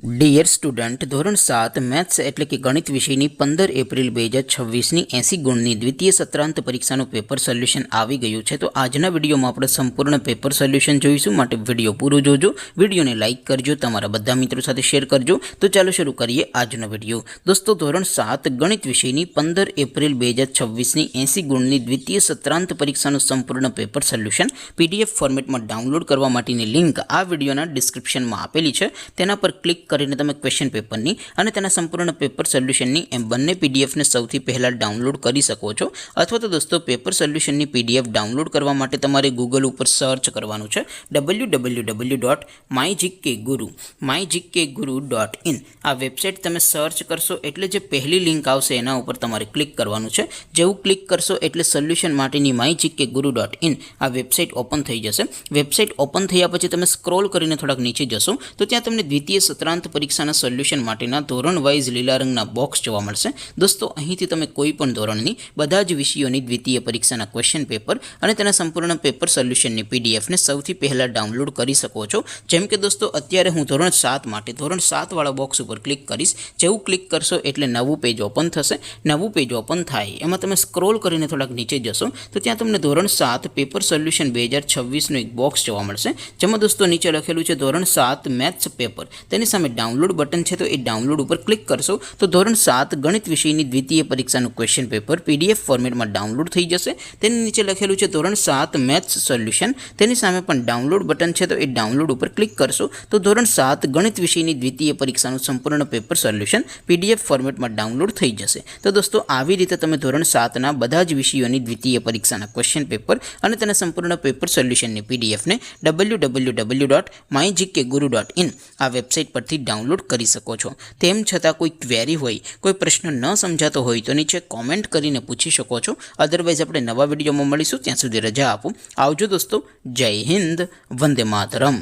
Dear student, ધોરણ 7 maths એટલે કે ગણિત વિષયની 15 એપ્રિલ 2026ની 80 ગુણની દ્વિતીય સત્રાંત પરીક્ષાનું પેપર સોલ્યુશન આવી ગયું છે. તો આજના વિડીયોમાં આપણે સંપૂર્ણ પેપર સોલ્યુશન જોઈશું, માટે વિડીયો પૂરો જોજો. વિડીયોને લાઇક કરજો, તમારા બધા મિત્રો સાથે શેર કરજો. તો ચાલો શરૂ કરીએ આજનો વિડીયો. દોસ્તો, ધોરણ 7 ગણિત વિષયની 15 એપ્રિલ 2026ની 80 ગુણની દ્વિતીય સત્રાંત પરીક્ષાનું સંપૂર્ણ પેપર સોલ્યુશન PDF ફોર્મેટમાં ડાઉનલોડ કરવા માટેની લિંક આ વિડીયોના ડિસ્ક્રિપ્શનમાં આપેલી છે. તેના પર ક્લિક કરીને તમે ક્વેશ્ચન પેપરની અને તેના સંપૂર્ણ પેપર સોલ્યુશનની એમ બંને PDFને સૌથી પહેલાં ડાઉનલોડ કરી શકો છો. અથવા તો દોસ્તો, પેપર સોલ્યુશનની PDF ડાઉનલોડ કરવા માટે તમારે ગૂગલ ઉપર સર્ચ કરવાનું છે www.mygkguru.in. આ વેબસાઇટ તમે સર્ચ કરશો એટલે જે પહેલી લિંક આવશે એના ઉપર તમારે ક્લિક કરવાનું છે. જેવું ક્લિક કરશો એટલે સોલ્યુશન માટેની mygkguru.in આ વેબસાઇટ ઓપન થઈ જશે. વેબસાઇટ ઓપન થયા પછી તમે સ્ક્રોલ કરીને થોડાક નીચે જશો તો ત્યાં તમને દ્વિતીય સત્રાંત પરીક્ષાના સોલ્યુશન માટેના ધોરણ વાઇઝ લીલા રંગના બોક્સ જોવા મળશે. દોસ્તો, અહીંથી તમે કોઈ પણ ધોરણની બધા જ વિષયોની દ્વિતીય પરીક્ષાના ક્વેશ્ચન પેપર અને તેના સંપૂર્ણ પેપર સોલ્યુશનની PDFને સૌથી પહેલાં ડાઉનલોડ કરી શકો છો. જેમ કે દોસ્તો, અત્યારે હું ધોરણ 7 માટે ધોરણ 7 વાળા બોક્સ ઉપર ક્લિક કરીશ. જેવું ક્લિક કરશો એટલે નવું પેજ ઓપન થશે. નવું પેજ ઓપન થાય એમાં તમે સ્ક્રોલ કરીને થોડાક નીચે જશો તો ત્યાં તમને ધોરણ 7 પેપર સોલ્યુશન 2026નું એક બોક્સ જોવા મળશે. જેમાં દોસ્તો નીચે લખેલું છે ધોરણ 7 મેથ્સ પેપર. તેની સામે ડાઉનલોડ બટન છે, તો એ ડાઉનલોડ ઉપર ક્લિક કરશો તો ધોરણ 7 ગણિત વિષયની દ્વિતીય પરીક્ષાનું ક્વેશ્ચન પેપર PDF ફોર્મેટમાં ડાઉનલોડ થઈ જશે. તેની નીચે લખેલું છે ધોરણ 7 મેથ્સ સોલ્યુશન. તેની સામે પણ ડાઉનલોડ બટન છે, તો એ ડાઉનલોડ ઉપર ક્લિક કરશો તો ધોરણ 7 ગણિત વિષયની દ્વિતીય પરીક્ષાનું સંપૂર્ણ પેપર સોલ્યુશન PDF ફોર્મેટમાં ડાઉનલોડ થઈ જશે. તો દોસ્તો, આવી રીતે તમે ધોરણ 7ના બધા જ વિષયોની દ્વિતીય પરીક્ષાના ક્વેશ્ચન પેપર અને તેના સંપૂર્ણ પેપર સોલ્યુશનની PDFને www.mygkguru.in આ વેબસાઇટ પરથી ડાઉનલોડ કરી શકો છો. તેમ છતાં કોઈ ક્વેરી હોય, કોઈ પ્રશ્ન ન સમજાતો હોય તો નીચે કોમેન્ટ કરીને પૂછી શકો છો. અદરવાઇઝ આપણે નવા વિડીયોમાં મળીશું. ત્યાં સુધી રજા આપો. આવજો દોસ્તો. જય હિન્દ. વંદે માતરમ.